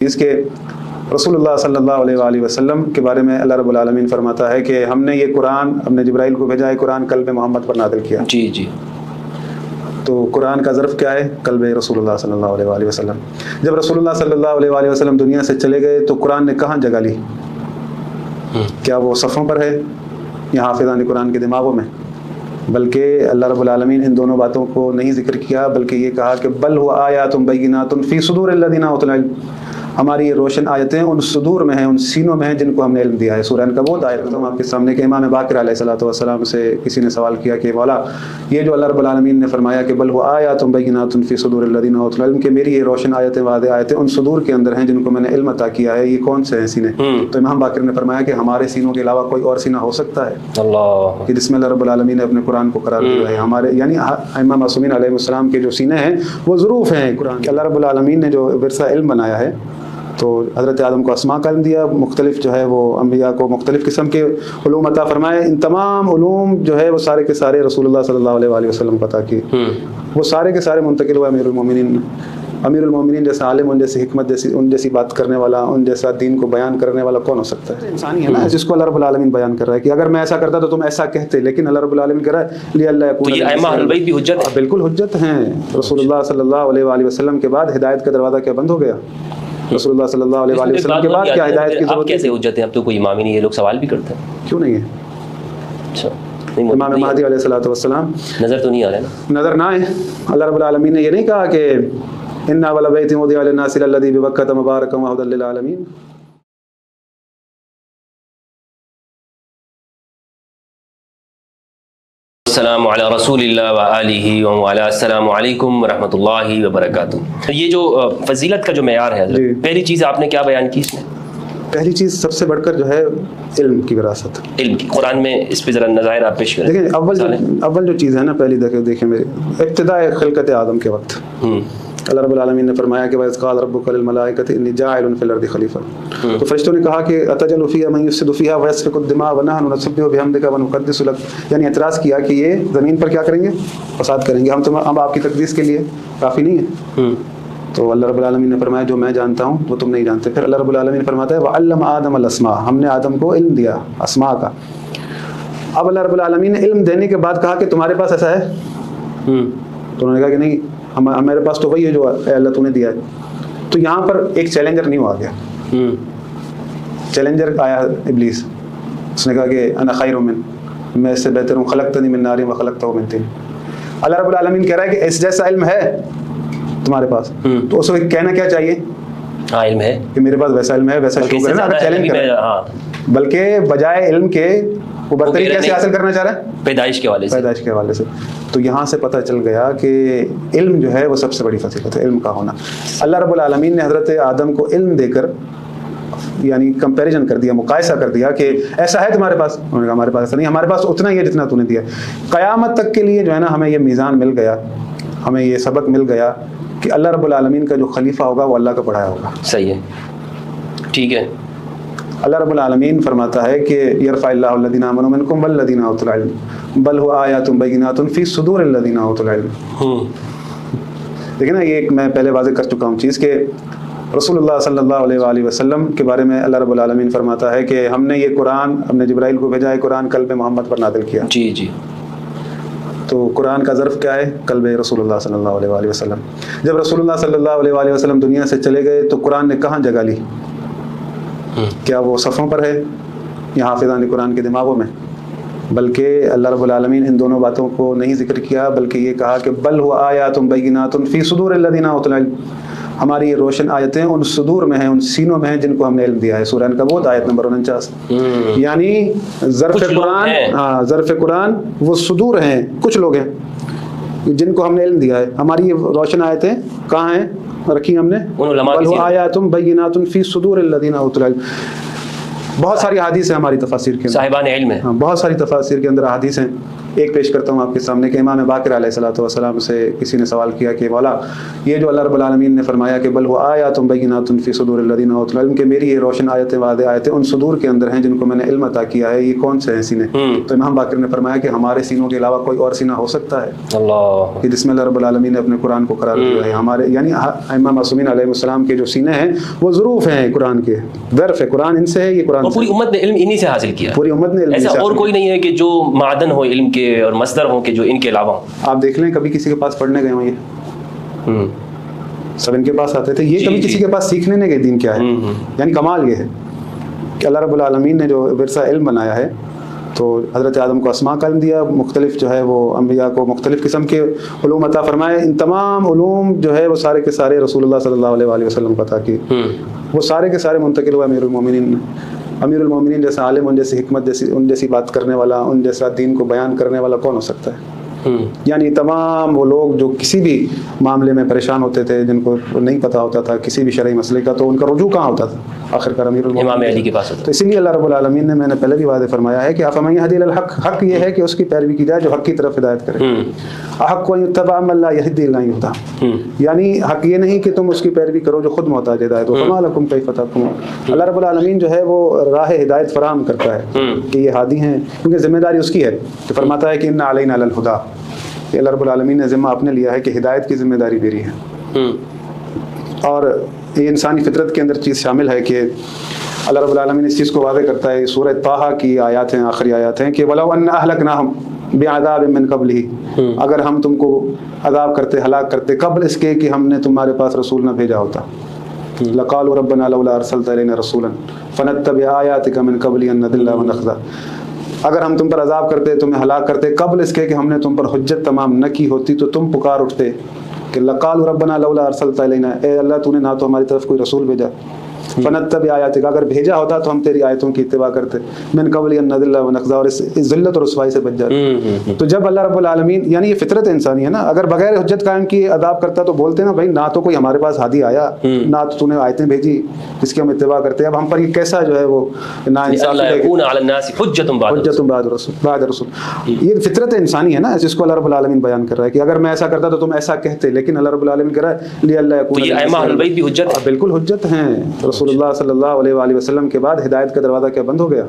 اس کے رسول اللہ صلی اللہ علیہ وآلہ وسلم کے بارے میں اللہ رب العالمین فرماتا ہے کہ ہم نے یہ قرآن اپنے جبرائیل کو بھیجا ہے، قرآن قلب محمد پر نازل کیا۔ جی جی۔ تو قرآن کا ظرف کیا ہے؟ قلب رسول اللہ صلی اللہ علیہ وآلہ وسلم۔ جب رسول اللہ صلی اللہ علیہ وآلہ وسلم دنیا سے چلے گئے تو قرآن نے کہاں جگہ لی؟ کیا وہ صفوں پر ہے یا حافظان قرآن کے دماغوں میں؟ بلکہ اللہ رب العالمین ان دونوں باتوں کو نہیں ذکر کیا، بلکہ یہ کہا کہ بل هو آیات بینات فی صدور الذین اوتوا العلم، ہماری یہ روشن آیتیں ان صدور میں ہیں، ان سینوں میں ہیں جن کو ہم نے علم دیا ہے۔ سورہ عنکبوت آیت ہم آپ کے سامنے کہ امام باقر علیہ الصلوۃ والسلام سے کسی نے سوال کیا کہ مولا یہ جو اللہ رب العالمین نے فرمایا کہ بل هو آیات بینات فی صدور الذین اوتوا العلم، کہ میری یہ روشن آیتیں واضح آیتیں ان صدور کے اندر ہیں جن کو میں نے علم عطا کیا ہے، یہ کون سے ہیں سینے؟ تو امام باقر نے فرمایا کہ ہمارے سینوں کے علاوہ کوئی اور سینہ ہو سکتا ہے اللہ کہ جس میں اللہ رب العالمین نے اپنے قرآن کو قرار دیا ہے؟ ہمارے یعنی ائمہ معصومین علیہ السلام کے جو سینے ہیں وہ ظروف ہیں قرآن کے۔ اللہ رب العالمین نے جو ورثہ علم بنایا ہے تو حضرت آدم کو اسماء کا علم دیا، مختلف جو ہے وہ انبیاء کو مختلف قسم کے علوم عطا فرمائے، ان تمام علوم جو ہے وہ سارے کے سارے رسول اللہ صلی اللہ علیہ وآلہ وسلم کو عطا کیے، وہ سارے کے سارے منتقل ہوئے امیر المومنین۔ امیر المومنین جیسا عالم، ان جیسی حکمت جیسی ان جیسی بات کرنے والا، ان جیسا دین کو بیان کرنے والا کون ہو سکتا ہے؟ انسانی ہے نا، جس کو اللہ رب العالمین بیان کر رہا ہے کہ اگر میں ایسا کرتا تو تم ایسا کہتے، لیکن اللہ رب العالمین کہہ رہا ہے لی اللہ یکون۔ تو یہ ائمہ اہل بیت بھی حجت ہے؟ بالکل حجت ہیں۔ رسول اللہ صلی اللہ علیہ وآلہ وسلم کے بعد ہدایت کا دروازہ کیا بند ہو گیا؟ رسول اللہ صلی اللہ علیہ وآلہ وسلم کے بعد کیا ہدایت کی ضرورت؟ کیسے حجت ہے؟ اب تو کوئی امام ہی نہیں، یہ لوگ سوال بھی کرتے ہیں کیوں نہیں ہے؟ اچھا، امام مہدی علیہ الصلوۃ والسلام نظر تو نہیں آ رہا ہے نا؟ نظر نہ آئے۔ اللہ رب العالمین نے یہ نہیں کہا کہ انا اول بیت وضع للناس الذی ببکۃ مبارکا وہدی للعالمین؟ السلام علی رسول اللہ وآلہ وعلی السلام علیکم ورحمۃ اللہ وبرکاتہ۔ یہ جو فضیلت کا جو معیار ہے حضرت، پہلی چیز آپ نے کیا بیان کی اس میں؟ پہلی چیز سب سے بڑھ کر جو ہے علم کی وراثت، علم کی۔ قرآن میں اس پہ ذرا نظائر آپ پیش کریں۔ دیکھیں اول جو چیز ہے نا، پہلی دیکھیں میری ابتداء خلقت آدم کے وقت اللہ رب العالمین نے فرمایا کہ وَإِذْ قَالَ رَبُّكَ لِلْمَلَائِكَةِ إِنِّي جَاعِلٌ فِي الْأَرْضِ خَلِيفَةً، تو فرشتوں نے کہا کہ أَتَجْعَلُ فِيهَا مَن يُفْسِدُ فِيهَا وَيَسْفِكُ الدِّمَاءَ وَنَحْنُ نُسَبِّحُ بِحَمْدِكَ وَنُقَدِّسُ لَكَ، یعنی اعتراض کیا کہ یہ زمین پر کیا کریں گے؟ فساد کریں گے، ہم آپ کی تقدیس کے لیے کافی نہیں ہے؟ تو اللہ رب العالمین نے فرمایا جو میں جانتا ہوں وہ تم نہیں جانتے۔ پھر اللہ رب العالمین فرماتا ہے وَعَلَّمَ آدَمَ الْأَسْمَاءَ، ہم نے آدم کو علم دیا اسماء کا۔ اب اللہ رب العالمین نے علم دینے کے بعد کہا کہ تمہارے پاس ایسا ہے؟ تو انہوں نے کہا کہ نہیں، ہمارے پاس تو وہی ہے جو اللہ تو نے دیا ہے۔ تو یہاں پر ایک چیلنجر نہیں ہوا گیا، چیلنجر آیا ابلیس، اس نے کہا کہ انا خیر من، میں اس سے بہتر ہوں، خلقتنی من نار وخلقتہ من طین۔ اللہ رب العالمین کہہ رہا ہے کہ اس جیسا علم ہے تمہارے پاس، تو اس کو کہنا کیا چاہیے؟ ہاں علم ہے کہ میرے پاس ویسا علم ہے، ویسا شوق ہے نا، چیلنج کر رہا ہے، بلکہ بجائے علم کے وہ برتری کیسے حاصل کرنا چاہ رہا ہے؟ پیدائش کے حوالے سے، پیدائش کے حوالے سے۔ تو یہاں سے پتہ چل گیا کہ علم جو ہے وہ سب سے بڑی فضیلت ہے، علم کا ہونا۔ اللہ رب العالمین نے حضرت آدم کو علم دے کر یعنی کمپیریزن کر دیا، مقایسہ کر دیا کہ ایسا ہے تمہارے پاس؟ انہوں نے کہا ہمارے پاس ایسا نہیں، ہمارے پاس اتنا ہی ہے جتنا تو نے دیا۔ قیامت تک کے لیے جو ہے نا ہمیں یہ میزان مل گیا، ہمیں یہ سبق مل گیا کہ اللہ رب العالمین کا جو خلیفہ ہوگا وہ اللہ کا پڑھایا ہوگا۔ صحیح ہے، ٹھیک ہے۔ اللہ رب العالمین فرماتا ہے کہ یرفع اللہ الذین آمنوا منکم والذین اوتوا العلم بل هو آیات بینات فی صدور الذین اوتوا العلم۔ دیکھیں نا، یہ ایک میں پہلے واضح کر چکا ہوں چیز کہ رسول اللہ صلی اللہ علیہ وآلہ وسلم کے بارے میں اللہ رب العالمین فرماتا ہے کہ ہم نے یہ قرآن اپنے جبرائیل کو بھیجا ہے، قرآن قلب محمد پر نازل کیا۔ جی جی۔ تو قرآن کا ظرف کیا ہے؟ قلب رسول اللہ صلی اللہ علیہ وآلہ وسلم۔ جب رسول اللہ صلی اللہ علیہ وآلہ وسلم دنیا سے چلے گئے تو قرآن نے کہاں جگہ لی؟ کیا وہ صفوں پر ہے یا حافظان قرآن کے دماغوں میں؟ بلکہ اللہ رب العالمین ان دونوں باتوں کو نہیں ذکر کیا، بلکہ یہ کہا کہ بل هو آیات بینات فی صدور الذین اوتوا العلم، ہماری یہ روشن آیتیں ان صدور میں ہیں، ان سینوں میں ہیں جن کو ہم نے علم دیا ہے۔ سورہ عنکبوت آیت نمبر 49۔ یعنی ظرف قرآن، ہاں ظرف قرآن وہ صدور ہیں، کچھ لوگ ہیں جن کو ہم نے علم دیا ہے۔ ہماری یہ روشن آیتیں کہاں ہیں رکھی ہم نے؟ بل هو آیات بینات فی صدور الذین اوتوا العلم۔ بہت ساری احادیث ہیں ہماری تفاسیر کے اندر، صاحبان علم ہے. ہاں بہت ساری تفاسیر کے اندر احادیث ہیں. ایک پیش کرتا ہوں آپ کے سامنے کہ امام باقر علیہ الصلوۃ والسلام سے کسی نے سوال کیا کہ مولا یہ جو اللہ رب العالمین نے فرمایا کہ بل آیات بینات فی صدور الذین اوتوا العلم، کہ میری یہ روشن آیتیں واضح آیتیں ان صدور کے اندر ہیں جن کو میں نے علم عطا کیا ہے، یہ کون سے ہیں سینے؟ تو امام باقر نے فرمایا کہ ہمارے سینوں کے علاوہ کوئی اور سینہ ہو سکتا ہے اللہ کہ جس میں اللہ رب العالمین نے اپنے قرآن کو قرار دیا ہے؟ ہمارے یعنی امام معصومین علیہ السلام کے جو سینے ہیں وہ ظروف ہیں قرآن کے، ظرف ہے، قرآن ان سے ہے، یہ قرآن پوری امت نے علم انہی سے حاصل کیا. پوری امت نے علم ایسا اور کوئی نہیں ہے کہ جو معدن ہو علم کے اور مصدر ہو کہ جو ان کے علاوہ ہوں. آپ دیکھ لیں کبھی کسی کے پاس پڑھنے گئے ہوں، یہ سب ان کے پاس آتے تھے، یہ کبھی کسی کے پاس سیکھنے نہیں گئے دین کیا ہے. یعنی کمال یہ ہے کہ اللہ رب العالمین نے جو ورثہ علم بنایا ہے، تو حضرت آدم کو اسماء کا علم دیا، مختلف جو ہے وہ انبیاء کو مختلف قسم کے علوم عطا فرمائے. ان تمام علوم جو ہے وہ سارے کے سارے رسول اللہ صلی اللہ علیہ وآلہ وسلم کو عطا کیے. وہ سارے کے سارے منتقل ہوئے امیر المومنین. امیر المومنین جیسا عالم، ان جیسی حکمت، ان جیسی بات کرنے والا، ان جیسا دین کو بیان کرنے والا کون ہو سکتا ہے؟ یعنی تمام وہ لوگ جو کسی بھی معاملے میں پریشان ہوتے تھے، جن کو نہیں پتا ہوتا تھا کسی بھی شرعی مسئلے کا، تو ان کا رجوع کہاں ہوتا تھا؟ آخر کار امیر المومنین امام علی کے پاس ہوتا. تو اسی لیے اللہ رب العالمین نے، میں نے پہلے بھی واضح فرمایا ہے کہ افمن یہدی الی الحق، حق یہ ہے کہ اس کی پیروی کی جائے جو حق کی طرف ہدایت کرے. احق ان یتبع من لا یہدی الا ان یہدی، یعنی حق یہ نہیں کہ تم اس کی پیروی کرو جو خود محتاج ہدایت ہو. فما لکم کیف تحکمون، اللہ رب العالمین جو ہے وہ راہ ہدایت فراہم کرتا ہے کہ یہ ہادی ہیں، کیونکہ ذمہ داری اس کی ہے. تو فرماتا ہے کہ ان علینا للہدی، کہ اللہ رب العالمین نے ذمہ اپنے لیا ہے کہ ہدایت کی ذمہ داری میری ہے. اور یہ انسانی فطرت کے اندر چیز شامل ہے کہ اللہ رب العالمین اس چیز کو واضح کرتا ہے. سورہ طٰہٰ کی آیات ہیں، آخری آیات ہیں کہ وَلَوْ أَنَّ أَهْلَكْنَاهُمْ بِعَذَابٍ مِّن قَبْلِهِ، اگر ہم تم کو عذاب کرتے، ہلاک کرتے قبل اس کے کہ ہم نے تمہارے پاس رسول نہ بھیجا ہوتا. لَقَالُوا رَبَّنَا لَوْلَا أَرْسَلْتَ إِلَيْنَا رَسُولًا فَنَتَّبِعَ آيَاتِكَ مِن قَبْلِ أَن نَّضِلَّ وَنَخْزَىٰ، اگر ہم تم پر عذاب کرتے، تمہیں ہلاک کرتے قبل اس کے کہ ہم نے تم پر حجت تمام نہ کی ہوتی، تو تم پکار اٹھتے کہ لَقَالُوا رَبَّنَا لَوْلَا أَرْسَلْتَ إِلَيْنَا، اے اللہ تو نے نہ تو ہماری طرف کوئی رسول بھیجا، فنتبع آیاتک، اگر بھیجا ہوتا تو ہم تیری آیتوں کی اتباع کرتے، من قبل ان نذل ونخزى، اور اس ذلت اور رسوائی سے بچ جاتے. تو جب اللہ رب العالمین، یعنی یہ فطرت انسانی ہے نا، اگر بغیر حجت قائم کی عذاب کرتا تو بولتے نا بھائی نہ تو کوئی ہمارے پاس ہادی آیا، نہ تو نے آیتیں بھیجی جس کی ہم اتباع کرتے. اب ہم پر یہ کیسا جو ہے وہ ناانصافی ہے، یکون علی الناس حجۃ بعد رسول. یہ فطرت انسانی ہے نا، جس کو اللہ رب العالمین بیان کر رہا ہے کہ اگر میں ایسا کرتا تو تم ایسا کہتے، لیکن اللہ رب العالمین کہہ رہا ہے لِأَلَّا يَكُونَ، تو یہ ائمہ اہل البیت بھی حجت ہے. بالکل حجت ہیں. رسول اللہ صلی اللہ علیہ وآلہ وسلم کے بعد ہدایت کا دروازہ کیا بند ہو گیا؟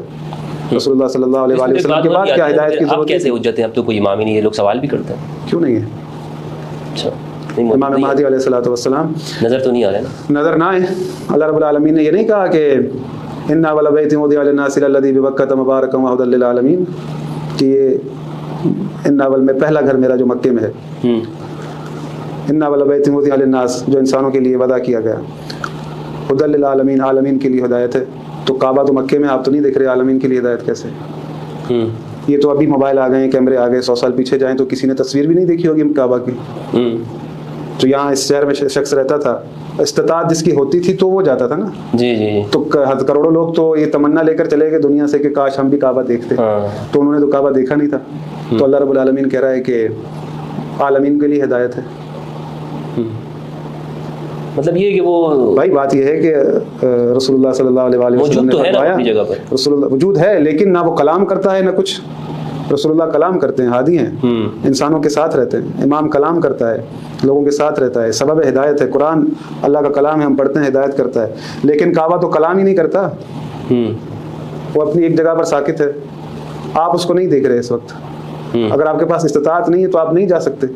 رسول اللہ صلی اللہ علیہ وآلہ وسلم کے بعد کیا ہدایت کی ضرورت؟ اب کیسے حجت ہے؟ اب تو کوئی امام ہی نہیں ہے، لوگ سوال بھی کرتے ہیں. کیوں نہیں ہے؟ اچھا، امام مہدی علیہ الصلوۃ والسلام نظر تو نہیں آ رہا ہے نا؟ نظر نہ آئے. اللہ رب العالمین نے یہ نہیں کہا کہ ان اول بیت وضع للناس الذی ببکۃ مبارکا وہدی للعالمین، کہ یہ ان اول میں پہلا گھر میرا جو مکے میں ہے، ان اول بیت وضع للناس جو انسانوں کے لیے وضع کیا گیا، ہدی للعالمین عالمین کے لیے ہدایت ہے. تو کعبہ تو مکے میں، آپ تو نہیں دیکھ رہے، عالمین کے لیے ہدایت کیسے؟ یہ تو ابھی موبائل آ گئے ہیں، کیمرے آ گئے، 100 سال پیچھے جائیں تو کسی نے تصویر بھی نہیں دیکھی ہوگی کعبہ کی. تو یہاں اس شہر میں شخص رہتا تھا، استطاعت جس کی ہوتی تھی تو وہ جاتا تھا نا. جی جی. تو کروڑوں لوگ تو یہ تمنا لے کر چلے گئے دنیا سے کہ کاش ہم بھی کعبہ دیکھتے، تو انہوں نے تو کعبہ دیکھا نہیں تھا. تو اللہ رب العالمین کہہ رہا ہے کہ عالمین کے لیے ہدایت ہے. مطلب یہ کہ وہ بھائی بات یہ ہے کہ رسول اللہ صلی اللہ علیہ وسلم نے فرمایا، رسول اللہ وجود ہے لیکن نہ وہ کلام کرتا ہے نہ کچھ. رسول اللہ کلام کرتے ہیں، ہادی ہیں، انسانوں کے ساتھ رہتے ہیں. امام کلام کرتا ہے، لوگوں کے ساتھ رہتا ہے، سبب ہدایت ہے. قرآن اللہ کا کلام ہے، ہم پڑھتے ہیں، ہدایت کرتا ہے. لیکن کعبہ تو کلام ہی نہیں کرتا، وہ اپنی ایک جگہ پر ساکت ہے. آپ اس کو نہیں دیکھ رہے اس وقت. اگر آپ کے پاس استطاعت نہیں ہے تو آپ نہیں جا سکتے،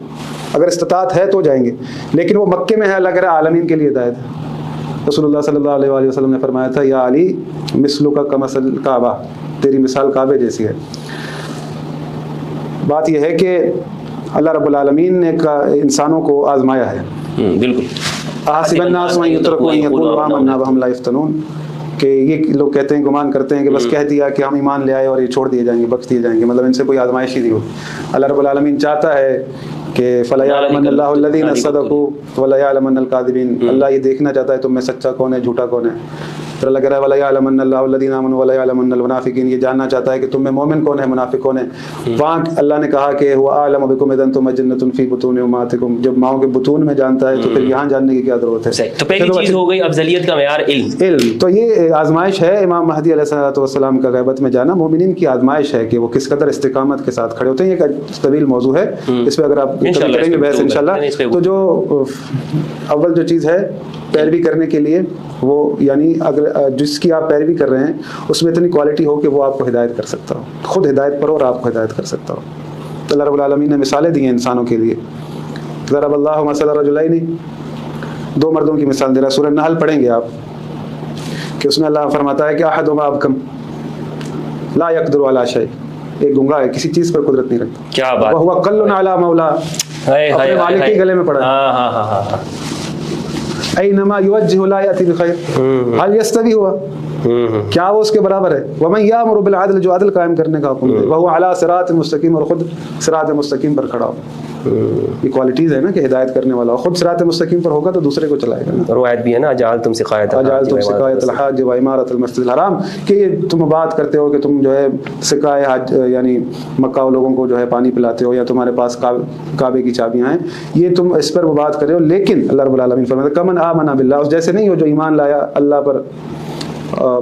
اگر استطاعت ہے تو جائیں گے. لیکن وہ مکے میں ہے، اللہ کہہ رہا ہے عالمین کے لیے ہدایت ہے. رسول اللہ صلی اللہ علیہ وآلہ وسلم نے فرمایا تھا یا علی مثلک کمثل کعبہ، تیری مثال کعبے جیسی ہے. بات یہ ہے کہ اللہ رب العالمین نے انسانوں کو آزمایا ہے. بالکل. احسب الناس ان یترکوا ان یقولوا آمنا وهم لا یفتنون، کہ یہ لوگ کہتے ہیں، گمان کرتے ہیں کہ بس کہہ دیا کہ ہم ایمان لے آئے اور یہ چھوڑ دیے جائیں گے، بخش دیے جائیں گے، مطلب ان سے کوئی آزمائش ہی نہیں ہو. اللہ رب العالمین چاہتا ہے کہ فَلَيَعْلَمَنَّ اللَّهُ الَّذِينَ صَدَقُوا وَلَيَعْلَمَنَّ الْكَاذِبِينَ. اللہ یہ دیکھنا چاہتا ہے تم میں سچا کون ہے، جھوٹا کون ہے. پھر اللہ کہہ رہا ہے وَلَا يَعْلَمَنَّ اللَّهُ الَّذِينَ آمَنُوا وَلَا يَعْلَمَنَّ الْمُنَافِقِينَ، یہ جاننا چاہتا ہے کہ تم میں مومن کون ہے منافق کون ہے. وہاں اللہ نے کہا کہ هُوَ أَعْلَمُ بِكُمْ إِذْ أَنْتُمْ أَجِنَّةٌ فِي بُطُونِ أُمَّهَاتِكُم، جب ماؤں کے بطون میں جانتا ہے تو پھر یہاں جاننے کی کیا ضرورت ہے. تو پہلی چیز ہو گئی افضلیت کا معیار علم. تو یہ آزمائش ہے امام مہدی علیہ السلام کا غیبت میں جانا مومنین کی آزمائش ہے کہ وہ کس قدر استقامت کے ساتھ کھڑے ہوتے ہیں. یہ ایک طویل موضوع ہے، اس پہ اگر آپ کریں گے بحث انشاءاللہ. تو جو اول جو چیز ہے پیروی کرنے کے لیے وہ یعنی اگر جس کی آپ پیروی کر رہے ہیں اس میں اتنی کوالٹی ہو کہ وہ آپ کو ہدایت کر سکتا ہو، خود ہدایت پر ہو اور آپ کو ہدایت کر سکتا ہو. اللہ رب العالمین نے مثالیں دی ہیں انسانوں کے لیے. ضرب اللہ مثل رجلین، دو مردوں کی مثال دے رہا ہے. سورہ نحل پڑھیں گے آپ کہ اس میں اللہ فرماتا ہے کہ احدہما ابکم لا یقدر علی شیء، ایک گنگا ہے کسی چیز پر قدرت نہیں رکھتا. کیا بات، وہو کل علی مولا، اپنے مالک کے گلے میں پڑا ہے. اینما یوجہ لا یاتی بخیر، هل یستوی ہوا، کیا وہ اس کے برابر ہے. ومن یامر بالعدل، جو عدل قائم کرنے کا حکم دے. وہو علی صراط مستقیم، اور خود صراط مستقیم پر کھڑا ہو. یہ کوالٹیز ہے نا کہ ہدایت کرنے والا خود صراط مستقیم پر ہوگا تو دوسرے کو چلائے گا. اور وہ آیت بھی ہے نا اجعلتم سقایۃ الحاج وعمارۃ المسجد الحرام، کہ تم بات کرتے ہو کہ تم جو ہے سقائے حج یعنی مکہ لوگوں کو جو ہے پانی پلاتے ہو یا تمہارے پاس کعبے کی چابیاں ہیں، یہ تم اس پر وہ بات کر رہے ہو. لیکن اللہ رب العالمین فرماتا ہے کمن آمن باللہ، اس جیسے نہیں ہو جو ایمان لایا اللہ پر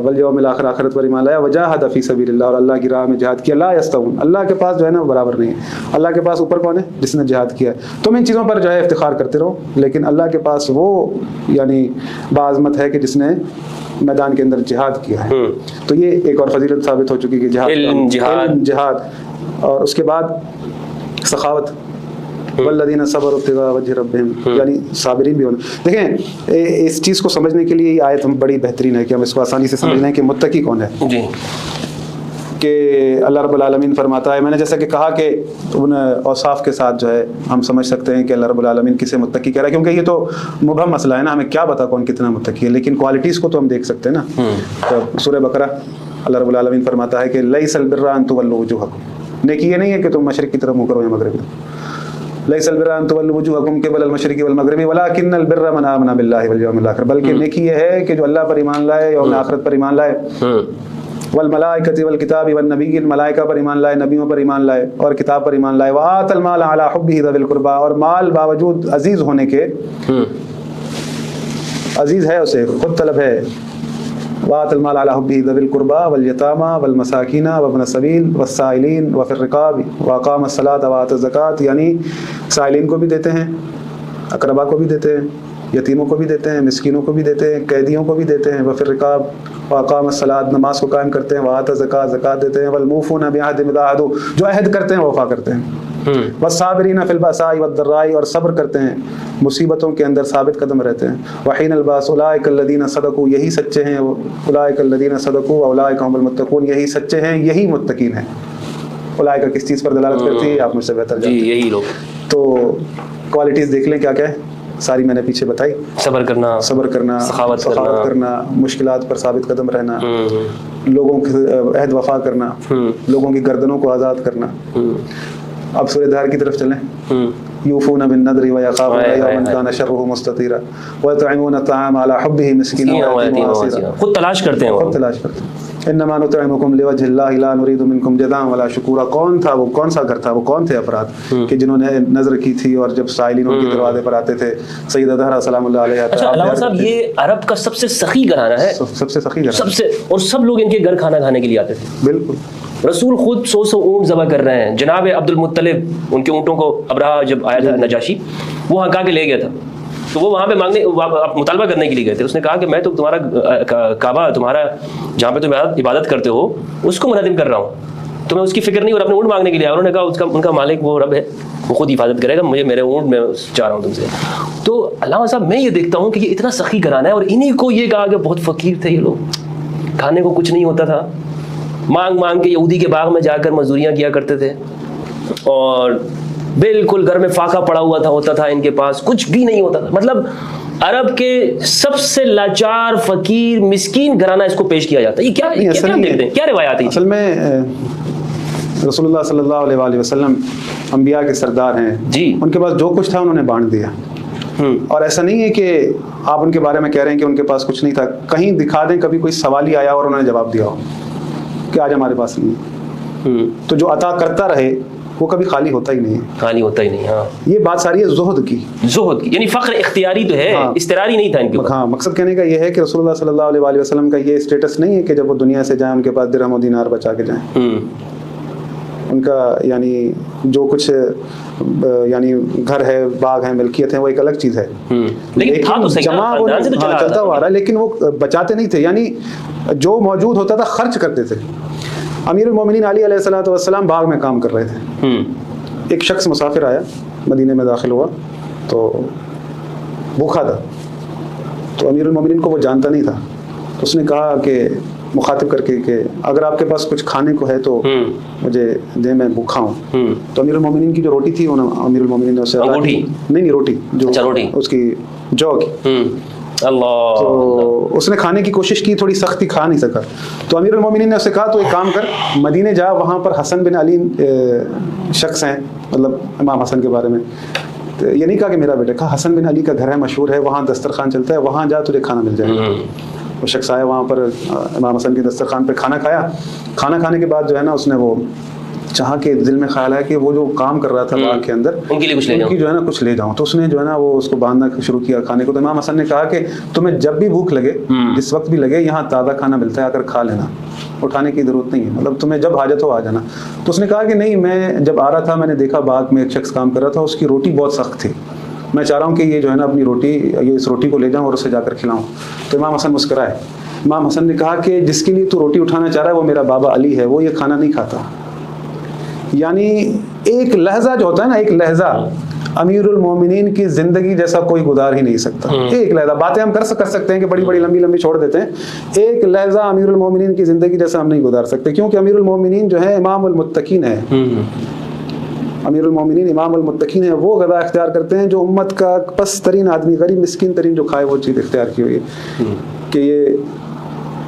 والیوم الاخر، آخرت پر ایمان لایا، وجاہد فی سبیل اللہ، اور اللہ کی راہ میں جہاد کیا. لا یستوون، اللہ کے پاس جو ہے نا برابر نہیں ہے. اللہ کے پاس اوپر کون ہے؟ جس نے جہاد کیا ہے. تم ان چیزوں پر جو ہے افتخار کرتے رہو، لیکن اللہ کے پاس وہ یعنی باعظمت ہے کہ جس نے میدان کے اندر جہاد کیا ہے. تو یہ ایک اور فضیلت ثابت ہو چکی کہ جہاد. اور اس کے بعد سخاوت، والذین صبروا ابتغاء وجہ ربہم، یعنی صابرین بھی ہونا. دیکھیں اس چیز کو سمجھنے کے لیے یہ آیت ہم بڑی بہترین ہے کہ ہم اس کو آسانی سے سمجھ لیں کہ متقی کون ہے. جی، کہ اللہ رب العالمین فرماتا ہے، میں نے جیسا کہ کہا کہ ان اوصاف کے ساتھ جو ہے ہم سمجھ سکتے ہیں کہ اللہ رب العالمین کسے متقی کہہ رہا ہے، کیونکہ یہ تو مبہم مسئلہ ہے نا، ہمیں کیا پتا کون کتنا متقی ہے، لیکن کوالٹیز کو تو ہم دیکھ سکتے ہیں نا. تو سورہ بقرہ اللہ رب العالمین فرماتا ہے کہ لیس البر ان تولوا وجوہکم، نیکی یہ نہیں ہے کہ تم مشرق کی طرف منہ کرو یا مغرب کی طرف. لیس البر ان تولوا وجوہکم قبل المشرق والمغرب ولکن البر من آمن باللہ والیوم الاخر، بلکہ نیکی یہ ہے کہ جو اللہ پر ایمان لائے، یوم آخرت پر ایمان لائے، والملائکۃ والکتاب والنبیین، ملائکہ پر ایمان لائے، نبیوں پر ایمان لائے اور کتاب پر ایمان لائے. وآت المال علی حبہ ذوی القربى، اور مال باوجود عزیز ہونے کے، عزیز ہے اسے، خود طلب ہے. وآت المال علی حبہ ذوی القربى والیتامى والمساکین وابن السبیل والسائلین وفی الرقاب واقام الصلاۃ وآت الزکاۃ، یعنی سائلین کو بھی دیتے ہیں، اقربا کو بھی دیتے ہیں، یتیموں کو بھی دیتے ہیں، مسکینوں کو بھی دیتے ہیں، قیدیوں کو بھی دیتے ہیں. وفی الرقاب، واقام الصلاۃ، نماز کو قائم کرتے ہیں. وآت الزکاۃ، زکات دیتے ہیں. والموفون بعہدہم اذا عہدوا، جو عہد کرتے ہیں وہ وفا کرتے ہیں. والصابرین فی البأساء والضراء، اور صبر کرتے ہیں مصیبتوں کے اندر ثابت قدم رہتے ہیں. وحین الباس، اولئک الذین صدقوا، یہی سچے ہیں، اولئک الذین صدقوا اولئک هم المتقون، یہی سچے ہیں، یہی متقین ہیں. اولئک کس چیز پر دلالت کرتی ہے آپ مجھ سے بہتر جانتے ہیں. یہی لوگ. تو کوالٹیز دیکھ لیں کیا کیا ہے، ساری میں نے پیچھے بتائی. صبر کرنا، سخاوت کرنا، مشکلات پر ثابت قدم رہنا، لوگوں کے عہد وفا کرنا، لوگوں کی گردنوں کو آزاد کرنا. اب سورہ دہر کی طرف چلیں. یوفون بالنذر ویخافون یوما کان شرہ مستطیرا ویطعمون الطعام علی حبہ مسکینا ویتیما واسیرا، خود تلاش کرتے ہیں. انما نطعمکم لوجہ اللہ لا نرید منکم جزاء ولا شکورا. کون تھا وہ، کون سا گھر تھا وہ، کون تھے افراد کہ جنہوں نے نظر کی تھی اور جب سائلین ان کے دروازے پر آتے تھے. سیدہ دہرا سلام اللہ علیہا. اچھا علامہ صاحب، یہ عرب کا سب سے سخی گھرانہ ہے، سب سے سخی گھرانہ، سب سے، اور سب لوگ ان کے گھر کھانا کھانے کے لیے آتے تھے. بالکل. رسول خود 100 اونٹ ذبح کر رہے ہیں. جناب عبد المطلب ان کے اونٹوں کو ابراہ جب آیا تھا نجاشی، وہ ہکا کے لے گیا تھا، تو وہ وہاں پہ مانگنے مطالبہ کرنے کے لیے گئے تھے. اس نے کہا کہ میں تو تمہارا کعبہ، تمہارا جہاں پہ تم عبادت کرتے ہو، اس کو منہدم کر رہا ہوں، تمہیں اس کی فکر نہیں، اور اپنے اونٹ مانگنے کے لیے. انہوں نے کہا ان کا مالک وہ رب ہے، وہ خود حفاظت کرے گا، مجھے میرے اونٹ میں چاہ رہا ہوں تم سے. تو علامہ صاحب میں یہ دیکھتا ہوں کہ یہ اتنا سخی گھرانہ ہے، اور انہی کو یہ کہا کہ بہت فقیر تھے یہ لوگ، کھانے کو کچھ نہیں ہوتا تھا، مانگ مانگ کے یہودی کے باغ میں جا کر مزدوریاں کیا کرتے تھے، اور بالکل گھر میں فاقہ پڑا ہوا ہوتا تھا، ان کے پاس کچھ بھی نہیں ہوتا تھا. مطلب عرب کے سب سے لاچار، فقیر، مسکین گھرانہ اس کو پیش کیا جاتا ہے. یہ کیا دیکھتے ہیں، کیا روایات ہیں؟ اصل میں رسول اللہ صلی اللہ علیہ وآلہ وسلم انبیاء کے سردار ہیں جی، ان کے پاس جو کچھ تھا انہوں نے بانٹ دیا. اور ایسا نہیں ہے کہ آپ ان کے بارے میں کہہ رہے ہیں کہ ان کے پاس کچھ نہیں تھا. کہیں دکھا دیں کبھی کوئی سوال ہی آیا اور انہوں نے جواب دیا ہو کہ آج ہمارے پاس نہیں ہے. تو جو عطا کرتا رہے وہ کبھی خالی ہوتا ہی نہیں ہے. خالی ہوتا ہی نہیں. ہاں یہ بات ساری ہے زہد کی. یعنی فخر اختیاری تو ہے, استراری نہیں تھا ان کے. ہاں, مقصد کہنے کا یہ ہے کہ رسول اللہ صلی اللہ علیہ وآلہ وسلم کا یہ اسٹیٹس نہیں ہے کہ جب وہ دنیا سے جائیں ان کے پاس درہم و دینار بچا کے جائیں. ان کا یعنی جو کچھ یعنی گھر ہے, باغ ہے, ملکیت ہے, وہ ایک الگ چیز ہے. لیکن جمع چلتا ہوا رہا, لیکن وہ بچاتے نہیں تھے. یعنی جو موجود ہوتا تھا خرچ کرتے تھے. امیر المومنین علی علیہ الصلوۃ والسلام باغ میں کام کر رہے تھے. ایک شخص مسافر آیا, مدینے میں داخل ہوا تو بھوکا تھا. تو امیر المومنین کو وہ جانتا نہیں تھا. تو اس نے کہا کہ مخاطب کر کے کہ اگر آپ کے پاس کچھ کھانے کو ہے تو مجھے دے, میں بھوکا ہوں. تو امیر المومنین کی جو روٹی تھی, امیر المومنین نے اسے نہیں روٹی جو اس کی جو کی, تو اس نے کھانے کی کوشش کی, تھوڑی سختی, کھا نہیں سکا. تو امیر المومنین نے اسے کہا تو ایک کام کر, مدینے جا, وہاں پر حسن بن علی شخص ہیں, مطلب امام حسن کے بارے میں. یہ نہیں کہا کہ میرا بیٹا, کہا حسن بن علی کا گھر ہے, مشہور ہے, وہاں دسترخوان چلتا ہے, وہاں جا تجھے کھانا مل جائے گا. وہ شخص آیا وہاں پر, امام حسن کے دسترخوان پہ کھانا کھایا. کھانا کھانے کے بعد جو ہے نا اس نے وہ چاہا کہ دل میں خیال ہے کہ وہ جو کام کر رہا تھا باغ کے اندر ان کی جو ہے نا کچھ لے جاؤں. تو اس نے جو ہے نا وہ اس کو باندھنا شروع کیا کھانے کو. تو امام حسن نے کہا کہ تمہیں جب بھی بھوک لگے, جس وقت بھی لگے, یہاں تازہ کھانا ملتا ہے, آ کر کھا لینا, اٹھانے کی ضرورت نہیں ہے, مطلب تمہیں جب حاجت ہو آ جانا. تو اس نے کہا کہ نہیں, میں جب آ رہا تھا میں نے دیکھا باغ میں ایک شخص کام کر رہا تھا, اس کی روٹی بہت سخت تھی, میں چاہ رہا ہوں کہ یہ جو ہے نا اپنی روٹی, یہ اس روٹی کو لے جاؤں اور اسے جا کر کھلاؤں. تو امام حسن مسکرائے. امام حسن نے کہا کہ جس کے لیے تو روٹی اٹھانا چاہ رہا ہے وہ میرا بابا علی ہے, وہ یہ کھانا نہیں کھاتا. یعنی ایک لہجہ جو ہوتا ہے نا, ایک لہجہ امیر المومنین کی زندگی جیسا کوئی گزار ہی نہیں سکتا. ایک لہجہ, باتیں ہم کر سکتے ہیں کہ بڑی بڑی لمبی لمبی چھوڑ دیتے ہیں, ایک لہجہ امیر المومنین کی زندگی جیسا ہم نہیں گزار سکتے, کیونکہ امیر المومنین جو ہے امام المتقین ہے. امیر المومنین امام المتقین ہے, وہ غذا اختیار کرتے ہیں جو امت کا پس ترین آدمی, غریب مسکین ترین جو کھائے, وہ چیز اختیار کی ہوئی ہے. کہ یہ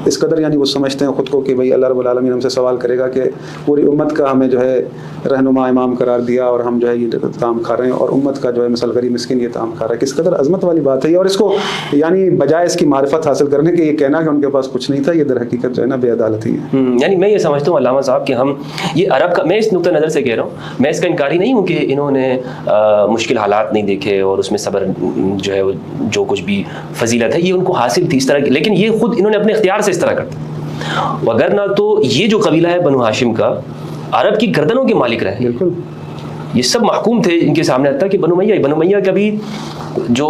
اس قدر یعنی وہ سمجھتے ہیں خود کو کہ بھئی اللہ رب العالمین ہم سے سوال کرے گا کہ پوری امت کا ہمیں جو ہے رہنما امام قرار دیا اور ہم جو ہے یہ کام کھا رہے ہیں, اور امت کا جو ہے مثل غریب مسکین یہ کام کھا رہا ہے. کس قدر عظمت والی بات ہے یہ. اور اس کو یعنی بجائے اس کی معرفت حاصل کرنے کے یہ کہنا کہ ان کے پاس کچھ نہیں تھا, یہ در حقیقت جو ہے نا بے عدالتی ہے. یعنی میں یہ سمجھتا ہوں علامہ صاحب کہ ہم یہ عرب کا, میں اس نقطہ نظر سے کہہ رہا ہوں, میں اس کا انکاری نہیں ہوں کہ انہوں نے مشکل حالات نہیں دیکھے اور اس میں صبر جو ہے جو کچھ بھی فضیلت ہے یہ ان کو حاصل تھی اس طرح کی, لیکن یہ خود انہوں نے اپنے اختیار سے اس طرح کرتے. وگرنہ تو یہ جو قبیلہ ہے بنو ہاشم کا, عرب کی گردنوں کے مالک رہے. بالکل, یہ سب محکوم تھے ان کے سامنے. آتا کہ بنو امیہ کبھی جو